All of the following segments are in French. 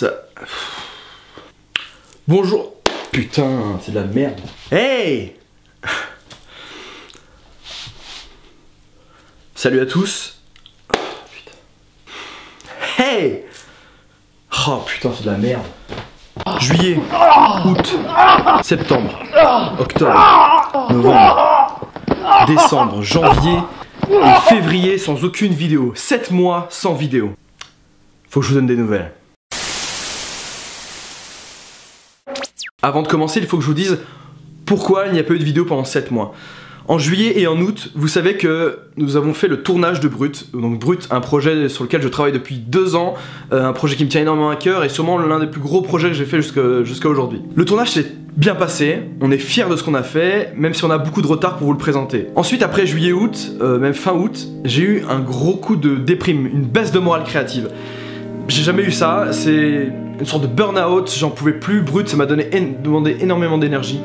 Ça... Bonjour. Putain, c'est de la merde. Hey. Salut à tous. Putain. Hey. Oh putain, c'est de la merde. Juillet, août, septembre, octobre, novembre, décembre, janvier et février sans aucune vidéo. 7 mois sans vidéo. Faut que je vous donne des nouvelles. Avant de commencer, il faut que je vous dise pourquoi il n'y a pas eu de vidéo pendant 7 mois. En juillet et en août, vous savez que nous avons fait le tournage de Brut. Donc Brut, un projet sur lequel je travaille depuis 2 ans, un projet qui me tient énormément à cœur et sûrement l'un des plus gros projets que j'ai fait jusqu'à aujourd'hui. Le tournage s'est bien passé, on est fiers de ce qu'on a fait, même si on a beaucoup de retard pour vous le présenter. Ensuite, après juillet-août, même fin août, j'ai eu un gros coup de déprime, une baisse de morale créative. J'ai jamais eu ça, c'est une sorte de burn-out, j'en pouvais plus. Brut, ça m'a demandé énormément d'énergie.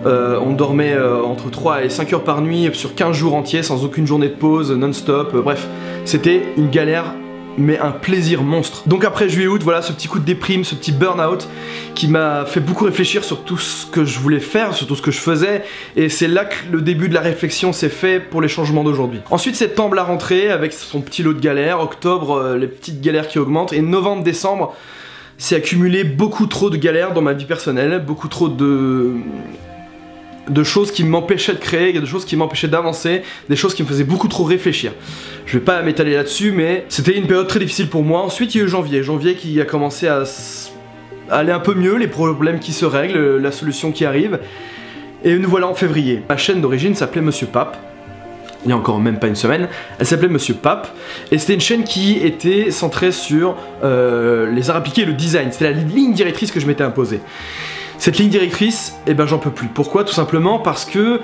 On dormait entre 3 et 5 heures par nuit sur 15 jours entiers sans aucune journée de pause, non-stop, bref, c'était une galère mais un plaisir monstre. Donc après juillet-août, voilà ce petit coup de déprime, ce petit burn-out qui m'a fait beaucoup réfléchir sur tout ce que je voulais faire, sur tout ce que je faisais, et c'est là que le début de la réflexion s'est fait pour les changements d'aujourd'hui. Ensuite septembre, la rentrée avec son petit lot de galères, octobre, les petites galères qui augmentent, et novembre, décembre, c'est accumulé beaucoup trop de galères dans ma vie personnelle, beaucoup trop de choses qui m'empêchaient de créer, de choses qui m'empêchaient d'avancer, des choses qui me faisaient beaucoup trop réfléchir. Je vais pas m'étaler là-dessus, mais c'était une période très difficile pour moi. Ensuite, il y a eu janvier qui a commencé à aller un peu mieux, les problèmes qui se règlent, la solution qui arrive. Et nous voilà en février. Ma chaîne d'origine s'appelait Monsieur Pape. Il y a encore même pas une semaine, elle s'appelait Monsieur Pape, et c'était une chaîne qui était centrée sur les arts appliqués et le design. C'était la ligne directrice que je m'étais imposée. Cette ligne directrice, eh ben j'en peux plus. Pourquoi? Tout simplement parce que,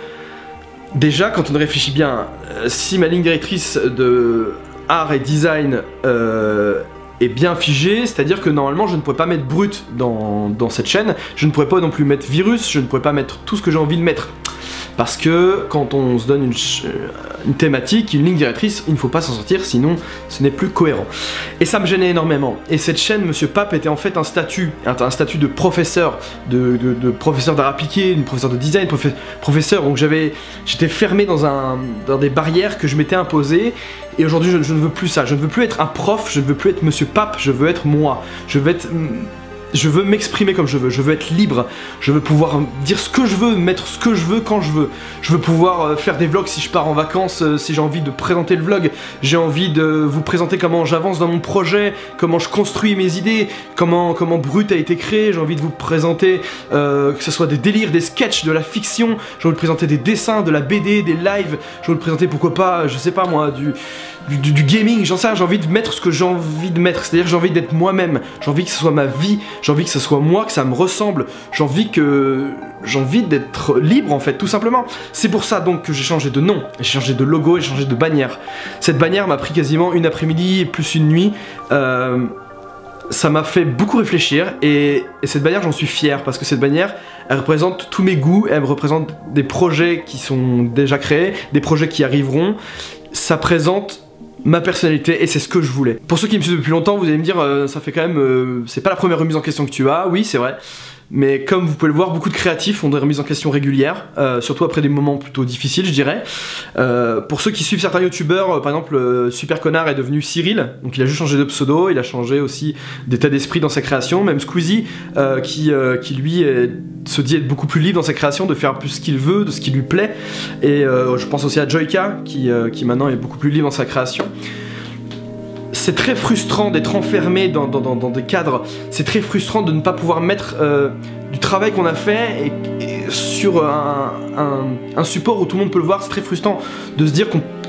déjà, quand on réfléchit bien, si ma ligne directrice de art et design est bien figée, c'est-à-dire que normalement je ne pourrais pas mettre Brut dans cette chaîne, je ne pourrais pas non plus mettre Virus, je ne pourrais pas mettre tout ce que j'ai envie de mettre. Parce que quand on se donne une thématique, une ligne directrice, il ne faut pas s'en sortir, sinon ce n'est plus cohérent. Et ça me gênait énormément. Et cette chaîne, Monsieur Pape, était en fait un statut de professeur, de professeur d'art appliqué, de professeur de design, professeur. Donc j'étais fermé dans des barrières que je m'étais imposées. Et aujourd'hui, je ne veux plus ça. Je ne veux plus être un prof, je ne veux plus être Monsieur Pape, je veux être moi. Je veux m'exprimer comme je veux être libre, je veux pouvoir dire ce que je veux, mettre ce que je veux quand je veux. Je veux pouvoir faire des vlogs si je pars en vacances, si j'ai envie de présenter le vlog, j'ai envie de vous présenter comment j'avance dans mon projet, comment je construis mes idées, comment Brut a été créé, j'ai envie de vous présenter que ce soit des délires, des sketchs, de la fiction, j'ai envie de vous présenter des dessins, de la BD, des lives, j'ai envie de vous présenter pourquoi pas, je sais pas moi, du gaming, j'en sais rien, j'ai envie de mettre ce que j'ai envie de mettre, c'est-à-dire j'ai envie d'être moi-même, j'ai envie que ce soit ma vie, j'ai envie que ce soit moi, que ça me ressemble, j'ai envie d'être libre en fait, tout simplement. C'est pour ça donc que j'ai changé de nom, j'ai changé de logo, j'ai changé de bannière. Cette bannière m'a pris quasiment une après-midi plus une nuit, ça m'a fait beaucoup réfléchir et cette bannière j'en suis fier parce que cette bannière elle représente tous mes goûts, elle représente des projets qui sont déjà créés, des projets qui arriveront, ça présente ma personnalité et c'est ce que je voulais. Pour ceux qui me suivent depuis longtemps, vous allez me dire ça fait quand même c'est pas la première remise en question que tu as, oui c'est vrai. Mais comme vous pouvez le voir, beaucoup de créatifs ont des remises en question régulières, surtout après des moments plutôt difficiles je dirais. Pour ceux qui suivent certains youtubeurs, par exemple Super Connard est devenu Cyril, donc il a juste changé de pseudo, il a changé aussi d'état d'esprit dans sa création, même Squeezie qui lui se dit être beaucoup plus libre dans sa création, de faire plus ce qu'il veut, de ce qui lui plaît, et je pense aussi à Joyka qui maintenant est beaucoup plus libre dans sa création. C'est très frustrant d'être enfermé dans des cadres, c'est très frustrant de ne pas pouvoir mettre du travail qu'on a fait et sur un support où tout le monde peut le voir. C'est très frustrant de se dire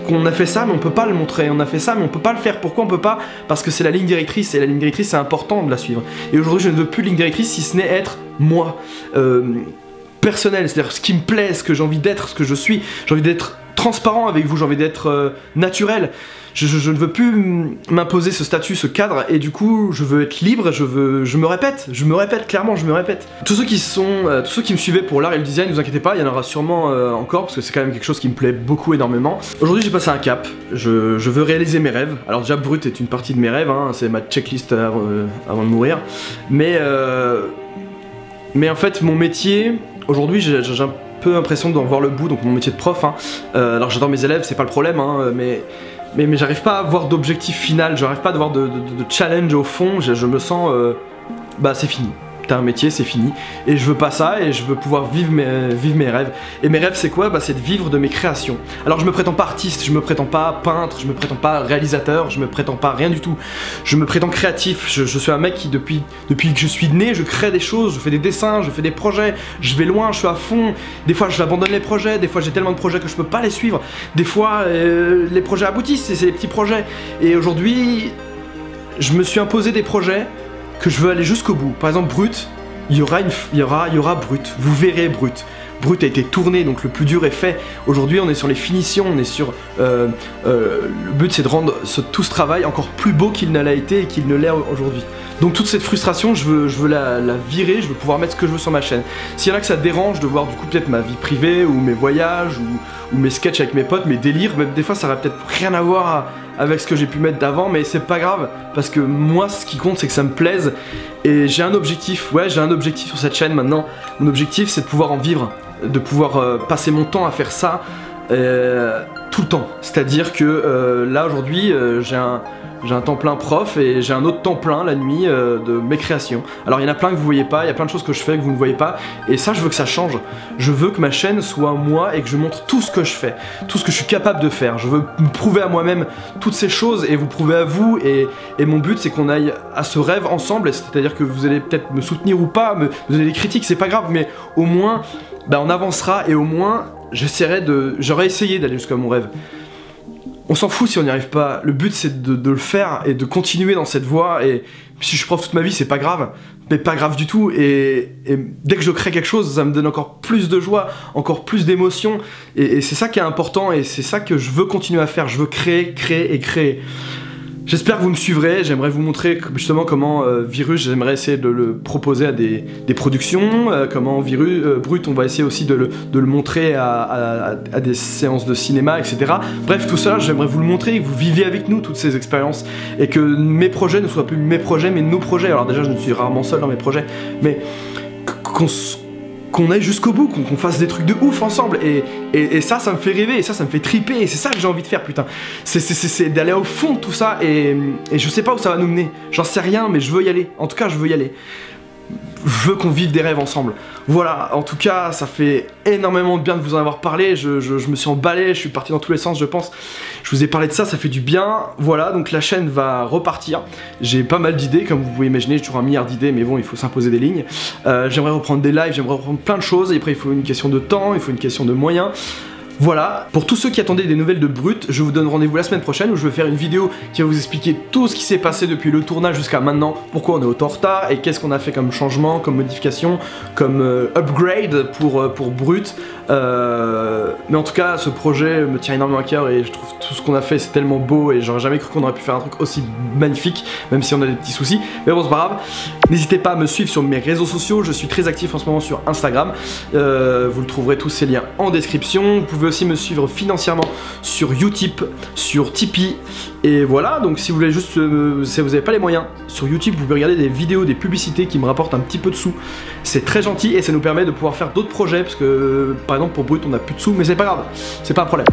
qu'on a fait ça mais on peut pas le montrer, on a fait ça mais on peut pas le faire. Pourquoi on peut pas? Parce que c'est la ligne directrice et la ligne directrice c'est important de la suivre. Et aujourd'hui je ne veux plus de ligne directrice si ce n'est être moi. personnel, c'est-à-dire ce qui me plaît, ce que j'ai envie d'être, ce que je suis. J'ai envie d'être transparent avec vous, j'ai envie d'être naturel. Je ne veux plus m'imposer ce statut, ce cadre, et du coup je veux être libre, je me répète, clairement je me répète. Tous ceux qui me suivaient pour l'art et le design, ne vous inquiétez pas, il y en aura sûrement encore, parce que c'est quand même quelque chose qui me plaît beaucoup énormément. Aujourd'hui j'ai passé un cap, je veux réaliser mes rêves. Alors déjà Brut est une partie de mes rêves, hein, c'est ma checklist avant de mourir, mais en fait mon métier, aujourd'hui j'ai un peu l'impression d'en voir le bout, donc mon métier de prof, hein. Alors j'adore mes élèves, c'est pas le problème, hein, mais j'arrive pas à avoir d'objectif final, j'arrive pas à avoir de challenge au fond, je me sens, bah c'est fini. T'as un métier, c'est fini, et je veux pas ça, et je veux pouvoir vivre mes rêves. Et mes rêves c'est quoi? Bah c'est de vivre de mes créations. Alors je me prétends pas artiste, je me prétends pas peintre, je me prétends pas réalisateur, je me prétends pas rien du tout. Je me prétends créatif, je suis un mec qui depuis que je suis né, je crée des choses, je fais des dessins, je fais des projets, je vais loin, je suis à fond. Des fois j'abandonne les projets, des fois j'ai tellement de projets que je peux pas les suivre. Des fois les projets aboutissent, c'est des petits projets. Et aujourd'hui, je me suis imposé des projets que je veux aller jusqu'au bout. Par exemple Brut, il y aura Brut, vous verrez Brut. Brut a été tourné, donc le plus dur est fait. Aujourd'hui on est sur les finitions, on est sur... le but c'est de rendre tout ce travail encore plus beau qu'il ne l'a été et qu'il ne l'est aujourd'hui. Donc toute cette frustration, je veux la virer, je veux pouvoir mettre ce que je veux sur ma chaîne. S'il y en a que ça dérange de voir du coup peut-être ma vie privée, ou mes voyages, ou mes sketchs avec mes potes, mes délires, même des fois ça aurait peut-être rien à voir avec ce que j'ai pu mettre d'avant, mais c'est pas grave, parce que moi ce qui compte c'est que ça me plaise, et j'ai un objectif, ouais j'ai un objectif sur cette chaîne maintenant. Mon objectif c'est de pouvoir en vivre, de pouvoir passer mon temps à faire ça tout le temps. C'est-à-dire que là aujourd'hui j'ai un temps plein prof et j'ai un autre temps plein la nuit de mes créations. Alors il y en a plein que vous voyez pas, il y a plein de choses que je fais que vous ne voyez pas, et ça je veux que ça change. Je veux que ma chaîne soit moi et que je montre tout ce que je fais, tout ce que je suis capable de faire. Je veux me prouver à moi-même toutes ces choses et vous prouver à vous, et mon but c'est qu'on aille à ce rêve ensemble, c'est-à-dire que vous allez peut-être me soutenir ou pas, vous avez des critiques, c'est pas grave, mais au moins bah, on avancera, et au moins j'aurais essayé d'aller jusqu'à mon rêve. On s'en fout si on n'y arrive pas, le but c'est de le faire et de continuer dans cette voie, et si je suis prof toute ma vie c'est pas grave, mais pas grave du tout, et dès que je crée quelque chose ça me donne encore plus de joie, encore plus d'émotion, et c'est ça qui est important, et c'est ça que je veux continuer à faire, je veux créer et créer. J'espère que vous me suivrez, j'aimerais vous montrer justement comment Virus, j'aimerais essayer de le proposer à des productions, comment Brut, on va essayer aussi de le montrer à des séances de cinéma, etc. Bref, tout ça, j'aimerais vous le montrer, que vous viviez avec nous toutes ces expériences, et que mes projets ne soient plus mes projets, mais nos projets. Alors déjà, je ne suis rarement seul dans mes projets, mais qu'on aille jusqu'au bout, qu'on fasse des trucs de ouf ensemble, et ça me fait rêver, et ça me fait triper, et c'est ça que j'ai envie de faire, putain. C'est d'aller au fond de tout ça, et je sais pas où ça va nous mener, j'en sais rien, mais je veux y aller, en tout cas je veux y aller. Je veux qu'on vive des rêves ensemble. Voilà, en tout cas, ça fait énormément de bien de vous en avoir parlé, je me suis emballé, je suis parti dans tous les sens, je pense. Je vous ai parlé de ça, ça fait du bien. Voilà, donc la chaîne va repartir. J'ai pas mal d'idées, comme vous pouvez imaginer, j'ai toujours un milliard d'idées, mais bon, il faut s'imposer des lignes. J'aimerais reprendre des lives, j'aimerais reprendre plein de choses, et après il faut une question de temps, il faut une question de moyens. Voilà, pour tous ceux qui attendaient des nouvelles de Brut, je vous donne rendez-vous la semaine prochaine où je vais faire une vidéo qui va vous expliquer tout ce qui s'est passé depuis le tournage jusqu'à maintenant, pourquoi on est autant en retard et qu'est-ce qu'on a fait comme changement, comme modification, comme upgrade pour Brut. Mais en tout cas, ce projet me tient énormément à cœur, et je trouve tout ce qu'on a fait c'est tellement beau, et j'aurais jamais cru qu'on aurait pu faire un truc aussi magnifique, même si on a des petits soucis, mais bon c'est pas grave. N'hésitez pas à me suivre sur mes réseaux sociaux, je suis très actif en ce moment sur Instagram, vous le trouverez tous ces liens en description. Vous pouvez aussi me suivre financièrement sur Utip, sur Tipeee, et voilà. Donc si vous voulez juste, si vous n'avez pas les moyens, sur Utip vous pouvez regarder des vidéos, des publicités qui me rapportent un petit peu de sous, c'est très gentil, et ça nous permet de pouvoir faire d'autres projets, parce que par exemple pour Brut on n'a plus de sous, mais c'est pas grave, c'est pas un problème.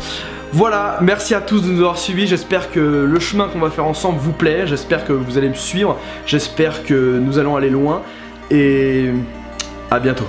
Voilà, merci à tous de nous avoir suivis, j'espère que le chemin qu'on va faire ensemble vous plaît, j'espère que vous allez me suivre, j'espère que nous allons aller loin, et à bientôt.